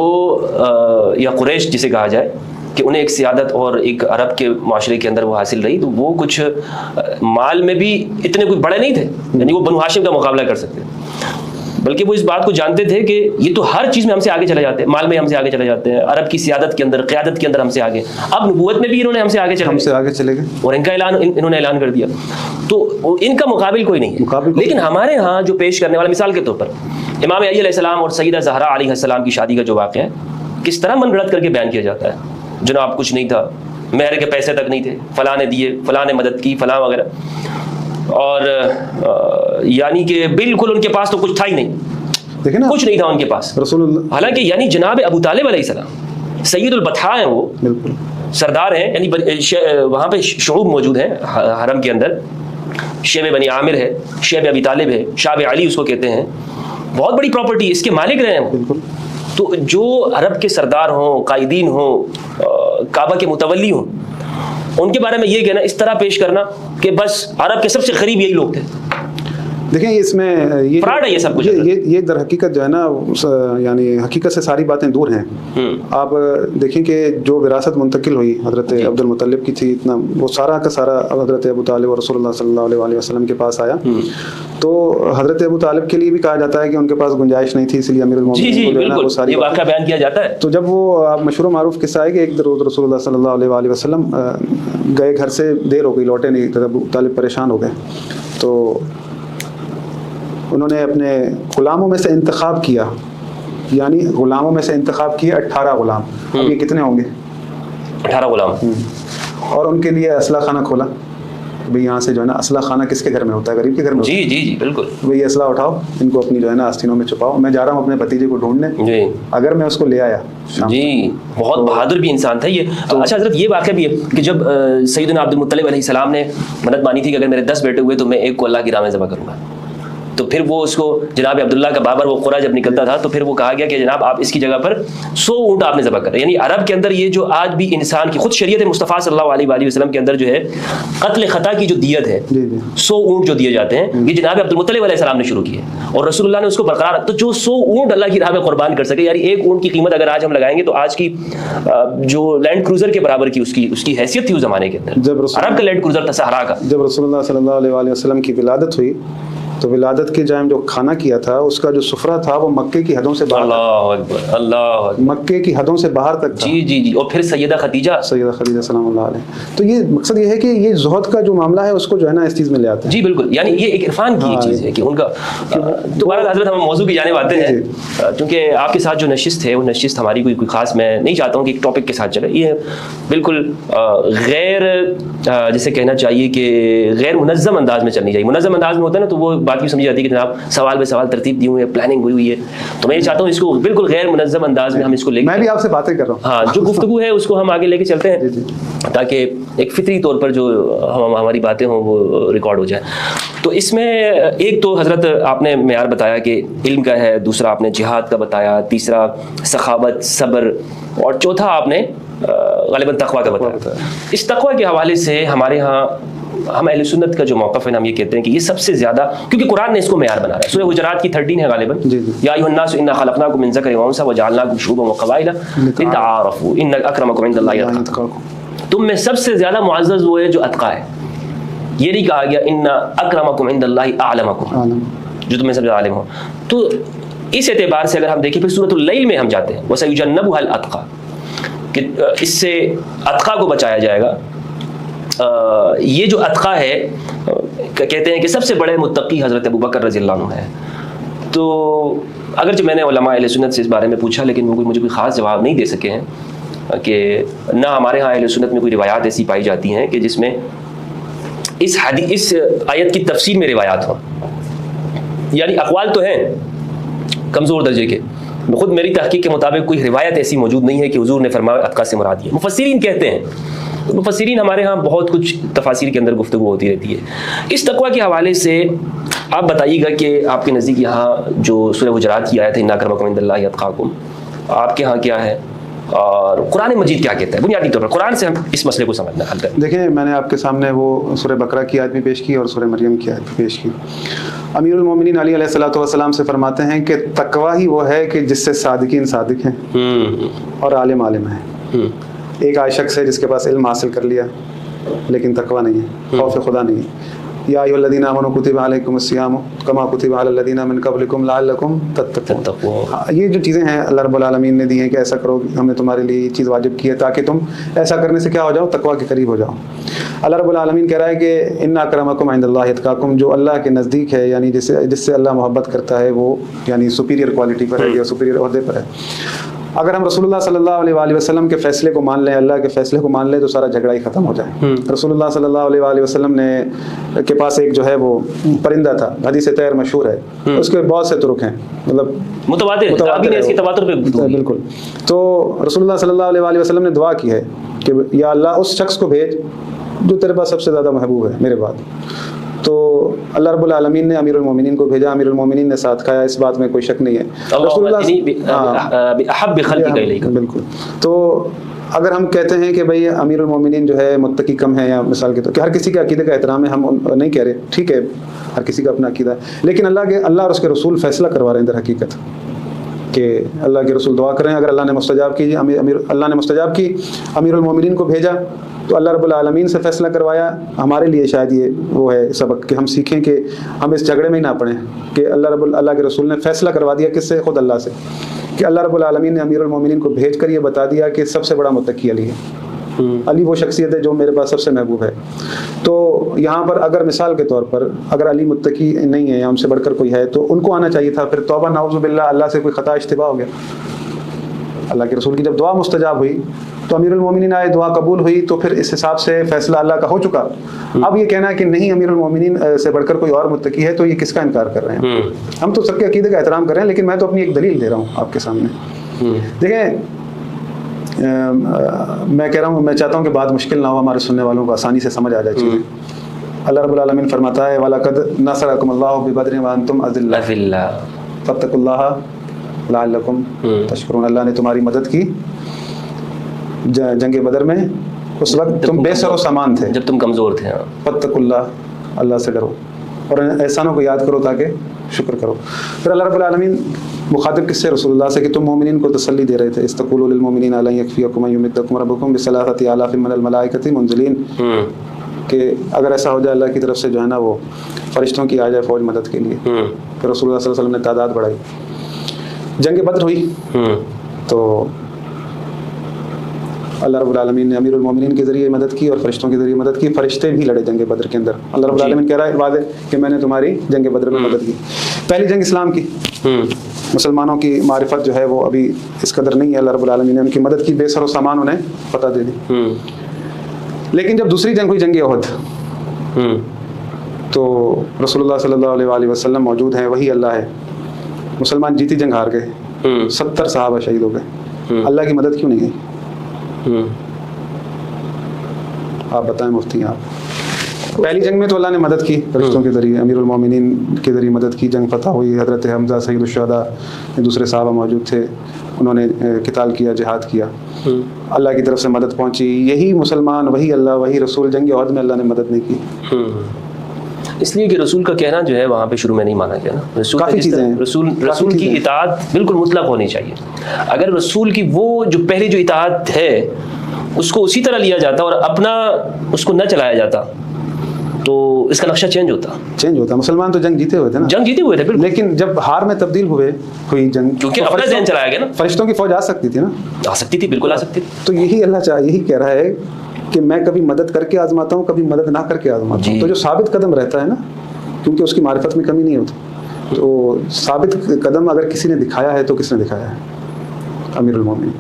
یا قریش جسے کہا جائے کہ انہیں ایک سیادت اور ایک عرب کے معاشرے کے اندر وہ حاصل رہی, تو وہ کچھ مال میں بھی اتنے کوئی بڑے نہیں تھے, یعنی وہ بنو ہاشم کا مقابلہ کر سکتے, بلکہ وہ اس بات کو جانتے تھے کہ یہ تو ہر چیز میں ہم سے آگے چلے جاتے ہیں, مال میں ہم سے آگے چلے جاتے ہیں, عرب کی سیادت کے اندر, قیادت کے اندر ہم سے آگے. اب نبوت میں بھی انہوں نے ہم سے آگے چلے گئے اور ان کا اعلان انہوں نے اعلان کر دیا, تو ان کا مقابل کوئی نہیں ہے. لیکن ہمارے ہاں جو پیش کرنے والا, مثال کے طور پر امام علی علیہ السلام اور سیدہ زہرا علیہ السلام کی شادی کا جو واقعہ ہے, کس طرح من گھڑت کر کے بیان کیا جاتا ہے, جناب کچھ نہیں تھا, مہر کے پیسے تک نہیں تھے, فلاں نے دیے, فلاں نے مدد کی, فلاں وغیرہ, اور یعنی کہ بالکل ان کے پاس تو کچھ تھا ہی نہیں, کچھ نہیں تھا ان کے پاس رسول اللہ. حالانکہ یعنی جناب ابو طالب علیہ السلام سید البطحاء ہیں, وہ بالکل سردار ہیں, یعنی وہاں پہ شعوب موجود ہیں حرم کے اندر, شیب بنی عامر ہے, شیب ابی طالب ہے, شاب علی اس کو کہتے ہیں, بہت بڑی پراپرٹی, اس کے مالک رہے ہیں. بالکل, تو جو عرب کے سردار ہوں, قائدین ہوں, کعبہ کے متولی ہوں, ان کے بارے میں یہ کہنا, اس طرح پیش کرنا کہ بس عرب کے سب سے قریب یہی لوگ تھے. دیکھیں اس میں یہ سب کچھ یہ در حقیقت جو ہے نا یعنی حقیقت سے ساری باتیں دور ہیں. آپ دیکھیں کہ جو وراثت منتقل ہوئی حضرت عبد المطلب کی تھی, اتنا وہ سارا کا سارا حضرت ابو طالب اور رسول اللہ صلی اللہ علیہ وسلم کے پاس آیا. تو حضرت ابو طالب کے لیے بھی کہا جاتا ہے کہ ان کے پاس گنجائش نہیں تھی, اس لیے امیر المومنین کو جو ہے نا وہ ساری واقعہ بیان کیا جاتا ہے. تو جب وہ مشہور و معروف قصہ ہے کہ ایک روز رسول اللہ صلی اللہ علیہ وسلم گئے, گھر سے دیر ہو گئی, لوٹے نہیں, ابو طالب پریشان ہو گئے. تو انہوں نے اپنے غلاموں میں سے انتخاب کیا, یعنی غلاموں میں سے انتخاب کیے 18 غلام. اب یہ کتنے ہوں گے؟ 18 غلام. اور ان کے لیے اسلحہ خانہ کھولا, بھئی یہاں سے جو ہے نا اسلحہ خانہ کس کے گھر میں ہوتا ہے؟ غریب کے گھر میں. جی جی جی بالکل. بھئی یہ اسلحہ اٹھاؤ, ان کو اپنی جو ہے نا آستینوں میں چھپاؤ, میں جا رہا ہوں اپنے بھتیجے کو ڈھونڈنے. جی اگر میں اس کو لے آیا جی, بہت بہادر بھی انسان تھا یہ. اچھا حضرت یہ واقعہ بھی ہے کہ جب سیدنا عبد المطلب علیہ السلام نے منت مانی تھی کہ اگر میرے 10 بیٹے ہوئے تو میں ایک کو اللہ کی راہ میں ذبح کروں گا, تو پھر وہ اس کو جناب عبداللہ کا بابر وہ قرہ جب نکلتا تھا تو پھر وہ کہا گیا کہ جناب آپ اس کی جگہ پر 100 اونٹ آپ نے ذبح کرا. یعنی عرب کے اندر یہ جو آج بھی انسان کی خود شریعت مصطفیٰ صلی اللہ علیہ وآلہ وسلم کے اندر جو ہے قتل خطا کی جو دیت ہے 100 اونٹ جو دیے جاتے ہیں, یہ جناب عبد المطلب علیہ السلام نے شروع کی ہے اور رسول اللہ نے اس کو برقرار. تو جو 100 اونٹ اللہ کی راہ میں قربان کر سکے, یعنی ایک اونٹ کی قیمت اگر آج ہم لگائیں گے تو آج کی جو لینڈ کروزر کے برابر کی اس کی حیثیت تھی اس زمانے کے اندر. عرب کا لینڈ کروزر تھا صحرا کا. جب رسول اللہ صلی اللہ علیہ وآلہ وسلم کی ولادت ہوئی تو ولادت کے جائم جو کھانا کیا تھا اس کا جو سفرہ تھا وہ مکے کی حدوں سے باہر. اللہ اکبر, اللہ اکبر. مکے کی حدوں سے باہر تک تھا. جی جی جی. اور پھر سیدہ خدیجہ سلام اللہ علیہ. تو یہ مقصد یہ ہے کہ یہ زہد کا جو معاملہ ہے اس کو جو ہے نا اس چیز میں لے آتے ہیں. جی بالکل, یعنی یہ ایک عرفان کی ایک چیز ہے کہ ان کا. دوبارہ حضرت ہم موضوع کی جانب آتے ہیں کیونکہ آپ کے ساتھ جو نشست ہے وہ نشست ہماری کوئی خاص, میں نہیں چاہتا ہوں کہ ایک ٹاپک کے ساتھ چلے. یہ بالکل غیر جسے کہنا چاہیے کہ غیر منظم انداز میں چلنی چاہیے. منظم انداز میں ہوتا ہے نا تو وہ بات یوں سمجھی جاتی ہے کہ جناب سوال بے سوال ترتیب دی ہوئی ہے, پلاننگ ہوئی ہوئی ہے. تو میں یہ چاہتا ہوں اس کو بالکل غیر منظم انداز میں ہم اس کو لے کے, میں بھی آپ سے باتیں کر رہا ہوں, ہاں جو گفتگو ہے اس کو ہم آگے لے کے چلتے ہیں تاکہ ایک فطری طور پر جو ہماری باتیں ہوں وہ ریکارڈ ہو جائے. تو اس میں ایک تو حضرت آپ نے معیار بتایا کہ علم کا ہے, دوسرا آپ نے جہاد کا بتایا, تیسرا سخاوت صبر, اور چوتھا آپ نے غالباً تقویٰ کا بتایا. اس تقویٰ کے حوالے سے ہمارے ہاں ہم اہل سنت کا جو موقف ہے ہم یہ کہتے ہیں کہ یہ سب سے زیادہ, کیونکہ قرآن نے اس کو معیار بنا رہا ہے. سورہ حجرات کی 13 ہے غالباً, یا ایھا الناس انا خلقناکم من ذکر و انثی وجعلناکم شعوبا وقبائل لتعارفوا ان اکرمکم عند اللہ اتقاکم. تم میں سب سے زیادہ معزز وہ ہے جو اتقیٰ ہے. یہ نہیں کہا گیا ان اکرمکم عند اللہ اعلمکم, جو تم میں سب سے عالم ہو. تو اس اعتبار سے اگر ہم دیکھیں پھر سورۃ اللیل میں ہم جاتے ہیں وسیجنبها الاتقی, کہ اس سے اتقیٰ کو بچایا جائے گا. یہ جو اتقیٰ ہے کہتے ہیں کہ سب سے بڑے متقی حضرت ابوبکر رضی اللہ عنہ ہے. تو اگرچہ میں نے علماء اہل سنت سے اس بارے میں پوچھا لیکن وہ مجھے کوئی خاص جواب نہیں دے سکے ہیں کہ نہ ہمارے ہاں اہل سنت میں کوئی روایات ایسی پائی جاتی ہیں کہ جس میں اس آیت کی تفسیر میں روایات ہوں. یعنی اقوال تو ہیں کمزور درجے کے, خود میری تحقیق کے مطابق کوئی روایت ایسی موجود نہیں ہے کہ حضور نے فرمایا اتقیٰ سے مراد یہ. مفسرین کہتے ہیں, مفسرین ہمارے ہاں بہت کچھ تفاسیر کے اندر گفتگو ہوتی رہتی ہے. اس تقویٰ کے حوالے سے آپ بتائیے گا کہ آپ کے نزدیک یہاں جو سورہ حجرات کی آیت ہے ان اکرمکم عند اللہ اتقاکم, آپ کے ہاں کیا ہے اور قرآن مجید کیا کہتا ہے؟ بنیادی طور پر قرآن سے ہم اس مسئلے کو سمجھنا حل کریں. دیکھیں میں نے آپ کے سامنے وہ سورہ بقرہ کی آیت بھی پیش کی اور سورہ مریم کی آیت بھی پیش کی. امیر المومنین علی علیہ الصلوۃ والسلام سے فرماتے ہیں کہ تقویٰ ہی وہ ہے کہ جس سے صادقین صادق ہیں اور عالم عالم ہیں. ایک آج شخص ہے جس کے پاس علم حاصل کر لیا لیکن تقویٰ نہیں ہے, خوف خدا نہیں ہے. یا ایھا الذین آمنوا کتب علیکم الصیام کما کتب علی الذین من قبلکم لعلکم تتقون. یہ جو چیزیں ہیں اللہ رب العالمین نے دی ہیں کہ ایسا کرو, ہم نے تمہارے لیے یہ چیز واجب کی ہے تاکہ تم ایسا کرنے سے کیا ہو جاؤ, تقویٰ کے قریب ہو جاؤ. اللہ رب العالمین کہہ رہا ہے کہ ان اکرمکم عند اللہ اتقاکم, جو اللہ کے نزدیک ہے یعنی جس سے اللہ محبت کرتا ہے وہ یعنی سپیریئر کوالٹی پر ہے یا سپیریئر عہدے پر ہے. اگر ہم رسول اللہ صلی اللہ علیہ وآلہ وسلم کے فیصلے کو مان لیں, اللہ کے فیصلے کو مان لیں تو سارا جھگڑا ہی ختم ہو جائے. رسول اللہ صلی اللہ علیہ وآلہ وسلم نے کے پاس ایک جو ہے وہ پرندہ تھا, حدیث طیر مشہور ہے, اس کے بہت سے طرق ہیں, مطلب متواتر اس کی تواتر پہ بالکل. تو رسول اللہ صلی اللہ علیہ وآلہ وسلم نے دعا کی ہے کہ یا اللہ اس شخص کو بھیج جو تیرے پاس سب سے زیادہ محبوب ہے میرے بعد. تو اللہ رب العالمین نے امیر المومنین کو بھیجا, امیر المومنین نے ساتھ کھایا, اس بات میں کوئی شک نہیں ہے. رسول اللہ بالکل. تو اگر ہم کہتے ہیں کہ بھئی امیر المومنین جو ہے متقی کم ہے یا مثال کے طور کہ ہر کسی کے عقیدے کا احترام ہے, ہم نہیں کہہ رہے, ٹھیک ہے ہر کسی کا اپنا عقیدہ ہے, لیکن اللہ اور اس کے رسول فیصلہ کروا رہے ہیں در حقیقت کہ اللہ کے رسول دعا کریں. اگر اللہ نے مستجاب کی اللہ نے مستجاب کی, امیر المومنین کو بھیجا تو اللہ رب العالمین سے فیصلہ کروایا. ہمارے لیے شاید یہ وہ ہے سبق کہ ہم سیکھیں کہ ہم اس جھگڑے میں ہی نہ پڑیں کہ اللہ کے رسول نے فیصلہ کروا دیا کس سے, خود اللہ سے, کہ اللہ رب العالمین نے امیر المومنین کو بھیج کر یہ بتا دیا کہ سب سے بڑا متقی علی ہے. علی وہ شخصیت ہے جو میرے پاس سب سے محبوب ہے. تو یہاں پر اگر مثال کے طور پر اگر علی متقی نہیں ہے یا ہم سے بڑھ کر کوئی ہے تو ان کو آنا چاہیے تھا. پھر توبہ نعوذ باللہ اللہ سے کوئی خطا اشتباہ ہو گیا اللہ کے رسول کی جب دعا مستجاب ہوئی تو امیر المومنین آئے, دعا قبول ہوئی, تو پھر اس حساب سے فیصلہ اللہ کا ہو چکا. اب یہ کہنا ہے کہ نہیں امیر المومنین سے بڑھ کر کوئی اور متقی ہے, تو یہ کس کا انکار کر رہے ہیں؟ ہم تو سب کے عقیدے کا احترام کر رہے ہیں, لیکن میں تو اپنی ایک دلیل دے رہا ہوں آپ کے سامنے. دیکھیں میں کہہ رہا ہوں, میں چاہتا ہوں کہ بات مشکل نہ ہو, ہمارے سننے والوں کو آسانی سے سمجھ آ جائے چیزیں. اللہ رب العالمین فرماتا ہے وَلَقَدْ نَصَرَكُمُ اللَّهُ بِبَدْرٍ وَأَنْتُمْ أَذِلَّةٌ فَاتَّقُوا اللَّهَ لَعَلَّكُمْ تَشْكُرُونَ. اللہ نے تمہاری مدد کی جنگ بدر میں, اس وقت تم بے سر و سامان تھے, جب تم کمزور تھے. فَاتَّقُوا اللَّهَ, اللہ سے ڈرو اور احسانوں کو یاد کرو تاکہ شکر کرو. پھر اللہ رب العالمین مخاطب کس سے؟ رسول اللہ سے, کہ تم مومنین کو تسلی دے رہے تھے. استقولوا للمؤمنین لن يكفيكم ان يمدكم ربكم بثلاثة آلاف من الملائکة منزلین, کہ اگر ایسا ہو جائے اللہ کی طرف سے جو ہے نا وہ فرشتوں کی آ جائے فوج مدد کے لیے. پھر رسول اللہ صلی اللہ علیہ وسلم نے تعداد بڑھائی. جنگ بدر ہوئی تو اللہ رب العالمین نے امیر المومنین کے ذریعے مدد کی اور فرشتوں کے ذریعے مدد کی. فرشتے بھی لڑے جنگ بدر کے اندر. اللہ رب العالمین کہہ رہا ہے واضح کہ میں نے تمہاری جنگ بدر میں مدد کی. پہلی جنگ اسلام کی, مسلمانوں کی معرفت جو ہے وہ ابھی اس قدر نہیں ہے. اللہ رب العالمین نے ان کی مدد کی, بے سر و سامان انہیں پتہ دے دی. لیکن جب دوسری جنگ ہوئی, جنگ احد, تو رسول اللہ صلی اللہ علیہ وآلہ وسلم موجود ہیں, وہی اللہ ہے. مسلمان جیتی جنگ ہار گئے, 70 صحابہ شہید ہو گئے. اللہ کی مدد کیوں نہیں گئی؟ آپ بتائیں مفتی آپ. پہلی جنگ میں تو اللہ نے مدد کی فرشتوں کے ذریعے, امیر المومنین کے ذریعے مدد کی, جنگ فتح ہوئی. حضرت حمزہ سید الشہداء دوسرے صحابہ موجود تھے, انہوں نے قتال کیا, جہاد کیا, اللہ کی طرف سے مدد پہنچی. یہی مسلمان, وہی اللہ, وہی رسول جنگ احد میں اللہ نے مدد نہیں کی. اس لیے کہ رسول کا کہنا جو ہے وہاں پہ شروع میں نہیں مانا گیا نا. کافی چیزیں ہیں. رسول کی اطاعت بالکل مطلق ہونی چاہیے. اگر رسول کی وہ جو پہلی جو اطاعت ہے اس کو اسی طرح لیا جاتا اور اپنا اس کو نہ چلایا جاتا تو اس کا نقشہ چینج ہوتا. مسلمان تو جنگ جیتے ہوئے تھے نا, جنگ جیتے ہوئے تھے, لیکن جب ہار میں تبدیل ہوئی جنگ, کیونکہ اپنا ذہن چلایا گیا نا. فرشتوں کی فوج آ سکتی تھی نا, آ سکتی تھی, بالکل آ سکتی تھی. تو یہی اللہ یہی کہہ رہا ہے کہ میں کبھی مدد کر کے آزماتا ہوں, کبھی مدد نہ کر کے آزماتا ہوں. تو جو ثابت قدم رہتا ہے نا, کیونکہ اس کی معرفت میں کمی نہیں ہوتی, تو ثابت قدم اگر کسی نے دکھایا ہے تو کس نے دکھایا ہے؟ امیر المومنین.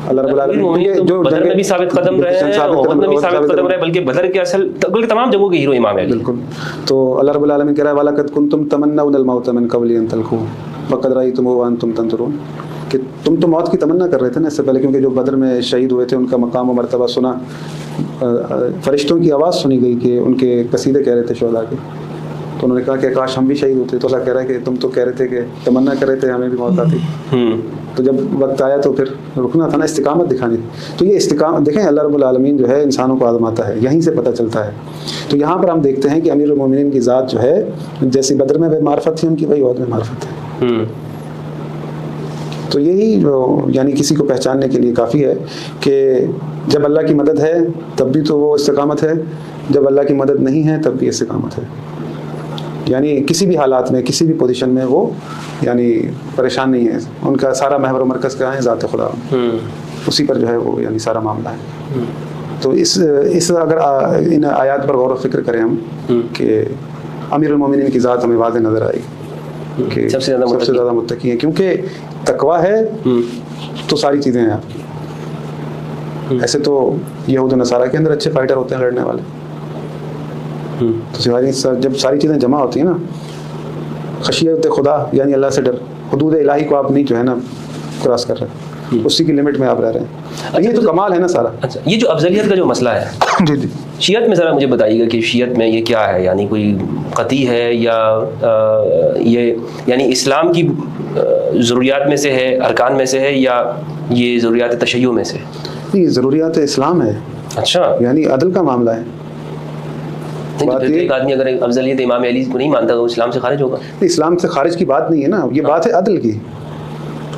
اللہ رب العالمین جو بدر میں بھی ثابت قدم رہے ہیں, احد میں بھی ثابت قدم رہے, بلکہ بدر کے اصل بلکہ تمام جنگوں کے ہیرو امام علی. بالکل. تو اللہ رب العالمین کہہ رہا ہے وَلَقَدْ كُنْتُمْ تَمَنَّوْنَ الْمَوْتَ مِنْ قَبْلِ أَنْ تَلْقُوهُ فَقَدْ رَأَيْتُمُوهُ وَأَنْتُمْ تَنْظُرُونَ, کہ تم تو موت کی تمنا کر رہے تھے نا اس سے پہلے, کیونکہ جو بدر میں شہید ہوئے تھے ان کا مقام و مرتبہ سنا, فرشتوں کی آواز سنی گئی کہ ان کے قصیدے کہہ رہے تھے شہداء کے, تو انہوں نے کہا کہ کاش ہم بھی شہید ہوتے. تو اللہ کہہ رہا ہے کہ تم تو کہہ رہے تھے کہ تمنا کر رہے تھے ہمیں بھی موت آتی, تو جب وقت آیا تو پھر رکنا تھا نا, استقامت دکھانی. تو یہ استقامت دیکھیں, اللہ رب العالمین جو ہے انسانوں کو آزماتا ہے, یہیں سے پتہ چلتا ہے. تو یہاں پر ہم دیکھتے ہیں کہ امیر المومنین کی ذات جو ہے جیسی بدر میں معرفت تھی ان کی, وہی احد میں معرفت ہے. تو یہی جو یعنی کسی کو پہچاننے کے لیے کافی ہے کہ جب اللہ کی مدد ہے تب بھی تو وہ استقامت ہے, جب اللہ کی مدد نہیں ہے تب بھی استقامت ہے. یعنی کسی بھی حالات میں, کسی بھی پوزیشن میں وہ یعنی پریشان نہیں ہے. ان کا سارا محور و مرکز کیا ہے؟ ذات خدا, اسی پر جو ہے وہ یعنی سارا معاملہ ہے. تو اس اگر ان آیات پر غور و فکر کریں ہم کہ امیر المومنین کی ذات ہمیں واضح نظر آئی کہ سب سے زیادہ متقی ہیں, کیونکہ تقویٰ ہے تو ساری چیزیں ہیں آپ کی. ایسے تو یہود و نصارہ کے اندر اچھے فائٹر ہوتے ہیں, لڑنے والے, تو جب ساری چیزیں جمع ہوتی ہیں نا, خشیت خدا یعنی اللہ سے ڈر, حدود الہی کو آپ نہیں جو ہے نا کراس کر رہے, اسی کی لمٹ میں آپ رہ رہے ہیں. یہ تو کمال ہے نا سارا. اچھا, یہ جو افضلیت کا جو مسئلہ ہے جی جی, شیعت میں ذرا مجھے بتائیے گا کہ شیعت میں یہ کیا ہے؟ یعنی کوئی قطعی ہے یا یہ یعنی اسلام کی ضروریات میں سے ہے, ارکان میں سے ہے, یا یہ ضروریات تشیع میں سے؟ نہیں, ضروریات اسلام ہے. اچھا, یعنی عدل کا معاملہ ہے. ایک آدمی اگر افضلیت امام علی کو نہیں مانتا تو اسلام سے خارج ہوگا؟ اسلام سے خارج کی بات نہیں ہے نا, یہ بات ہے عدل کی.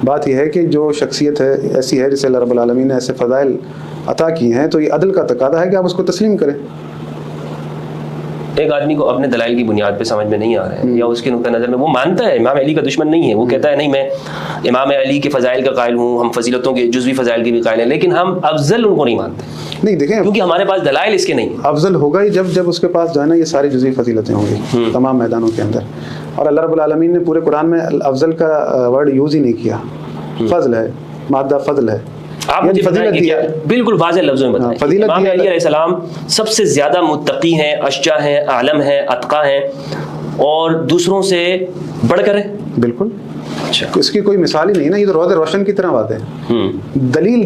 بات یہ ہے کہ جو شخصیت ہے ایسی ہے جسے اللہ رب العالمین نے ایسے فضائل عطا کی ہیں, تو یہ عدل کا تقاضا ہے کہ آپ اس کو تسلیم کریں. ایک آدمی کو اپنے دلائل کی بنیاد پہ سمجھ میں نہیں آ رہا ہے, یا اس کے نقطہ نظر میں وہ مانتا ہے امام علی کا دشمن نہیں ہے, وہ کہتا ہے نہیں میں امام علی کے فضائل کا قائل ہوں, ہم فضیلتوں کے جزوی فضائل کے بھی قائل ہیں, لیکن ہم افضل ان کو نہیں مانتے. نہیں دیکھیں, کیونکہ ہمارے پاس دلائل اس کے نہیں. افضل ہوگا ہی جب اس کے پاس جو ہے نا یہ ساری جزوی فضیلتیں ہوں گی تمام میدانوں کے اندر. اور اللہ رب العالمین نے پورے قرآن میں افضل کا ورڈ یوز ہی نہیں کیا. فضل ہے, مادہ فضل ہے. آپ مجھے فضیلت دیا, بالکل واضح لفظوں میں بتائیں. فضیلت امام علی علیہ السلام سب سے زیادہ متقی ہیں, اشجع ہیں, عالم ہیں, اتقی ہیں, اور دوسروں سے بڑھ کر ہیں. بالکل, اس کی کوئی مثال ہی نہیں نا. یہ تو روز روشن کی طرح بات ہے. دلیل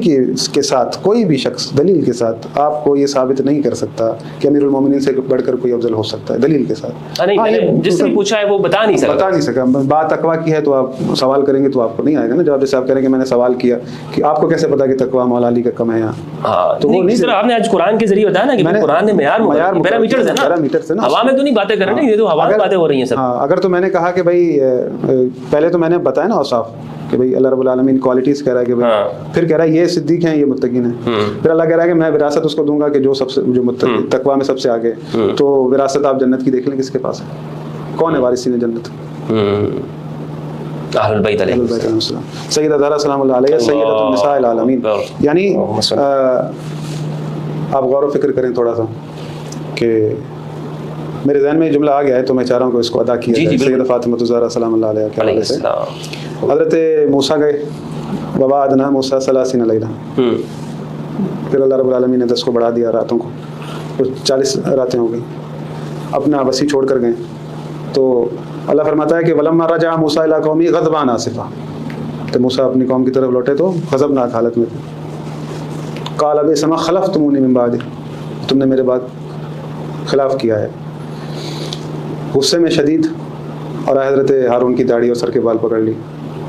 کے ساتھ کوئی بھی شخص دلیل کے ساتھ آپ کو یہ ثابت نہیں کر سکتا کہ امیر المومنین سے بڑھ کر کوئی افضل ہو سکتا ہے دلیل کے ساتھ. جس نے پوچھا ہے وہ بتا نہیں سکا. بات تقویٰ کی ہے تو آپ سوال کریں گے تو آپ کو نہیں آئے گا نا جواب. جیسے آپ کریں کہ میں نے سوال کیا کہ آپ کو کیسے پتا کہ تقویٰ مولا علی کا کم ہے یہاں, تو وہ نہیں. آپ نے آج قرآن کے ذریعے بتایا نا کہ قرآن نے پیرامیٹرز ہے نا, ہوا میں تو نہیں باتیں کر رہے ہیں, یہ تو ہوا میں باتیں ہو رہی ہیں سب. اگر تو میں نے کہا کہ بھائی پہلے تو میں نے بتایا نا اوصاف کہ بھائی اللہ رب العالمین کوالٹیز کہہ رہا ہے کہ بھائی, پھر کہہ رہا ہے یہ صدیق ہیں, یہ متقین ہیں. پھر اللہ کہہ رہا ہے کہ میں وراثت اس کو دوں گا کہ جو تقویٰ میں سب سے آگے. تو وراثت آپ جنت کی دیکھ لیں کس کے پاس ہے, کون ہے وارثین جنت؟ اہل البیت علیہ السلام, سیدہ زہرا سلام اللہ علیہ, سیدۃ النساء العالمین. یعنی آپ غور و فکر کریں تھوڑا سا کہ میرے ذہن میں جملہ آ گیا ہے تو میں چاہ رہا ہوں کہ اس کو ادا کیا جائے. سیدہ فاطمہ الزہرا سلام اللہ علیہ کے حوالے سے حضرت موسیٰ گئے, ووعدنا موسیٰ 30 لیلہ, پھر اللہ رب العالمین نے 10 کو بڑھا دیا راتوں کو, کچھ 40 راتیں ہو گئی, اپنا وسیع چھوڑ کر گئے. تو اللہ فرماتا ہے کہ وَلَمَّا رَجَعَ مُوسَىٰ إِلَىٰ قَوْمِهِ غَضْبَانَ آسِفًا, تو موسیٰ اپنی قوم کی طرف لوٹے تو غضبناک حالت میں تھے. قَالَ بِئْسَ مَا خَلَفْتُمُونِي مِن بَعْدِي, تم نے میرے بعد خلاف کیا ہے. غصے میں شدید, اور حضرت ہارون کی داڑھی اور سر کے بال پکڑ لی.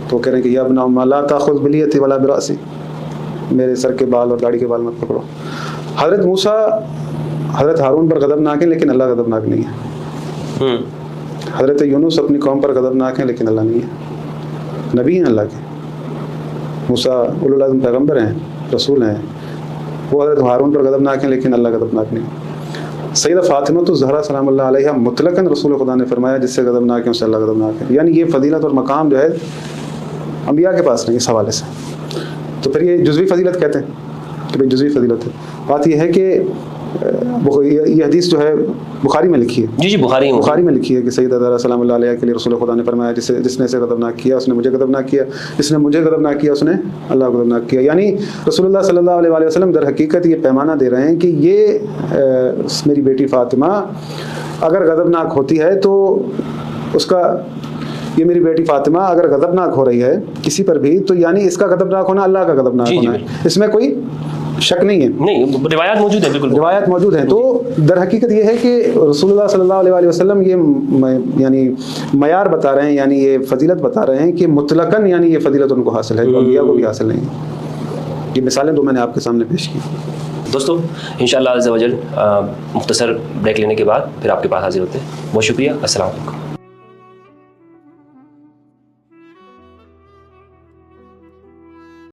تو وہ کہہ رہے ہیں کہ یا ابن ام لا تاخذ بلیتی ولا براسی, میرے سر کے بال اور داڑھی کے بال مت پکڑو. حضرت موسیٰ حضرت ہارون پر غضبناک ہیں لیکن اللہ غضبناک نہیں ہے. حضرت یونس اپنی قوم پر غضبناک ہیں لیکن اللہ نہیں ہے, نبی ہیں اللہ کے. موسیٰ اولو العزم پیغمبر ہیں, رسول ہیں, وہ حضرت ہارون پر غضبناک ہیں لیکن اللہ غضبناک نہیں. سیدہ فاطمہ الزہرا سلام اللہ علیہ مطلقاً رسول خدا نے فرمایا جس سے غضبناک ہے اس سے اللہ غضبناک ہے. یعنی یہ فضیلت اور مقام جو ہے انبیاء کے پاس نہیں اس حوالے سے. تو پھر یہ جزوی فضیلت کہتے ہیں کہ بھائی جزوی فضیلت ہے. بات یہ ہے کہ یہ حدیث جو ہے بخاری میں لکھی ہے. جی بخاری میں لکھی ہے کہ سیدہ زہرا سلام اللہ علیہ کے لیے رسول خدا نے فرمایا جس نے اسے غضبناک کیا اس نے مجھے غضبناک کیا, جس نے مجھے غضبناک کیا اس نے اللہ کو غضبناک کیا. یعنی رسول اللہ صلی اللہ علیہ وسلم در حقیقت یہ پیمانہ دے رہے ہیں کہ یہ میری بیٹی فاطمہ اگر غضبناک ہوتی ہے تو اس کا, یہ میری بیٹی فاطمہ اگر غضبناک ہو رہی ہے کسی پر بھی تو یعنی اس کا غضبناک ہونا اللہ کا غضبناک ہونا ہے, اس میں کوئی شک نہیں ہے. نہیں, روایات موجود ہیں, بالکل روایات موجود ہیں. تو در حقیقت یہ ہے کہ رسول اللہ صلی اللہ علیہ وسلم یہ یعنی معیار بتا رہے ہیں, یعنی یہ فضیلت بتا رہے ہیں کہ مطلقاً یعنی یہ فضیلت ان کو حاصل ہے, انبیاء کو بھی حاصل نہیں. یہ مثالیں دو میں نے آپ کے سامنے پیش کی. دوستو انشاءاللہ عز و جل مختصر بریک لینے کے بعد پھر آپ کے پاس حاضر ہوتے ہیں. بہت شکریہ. السلام علیکم.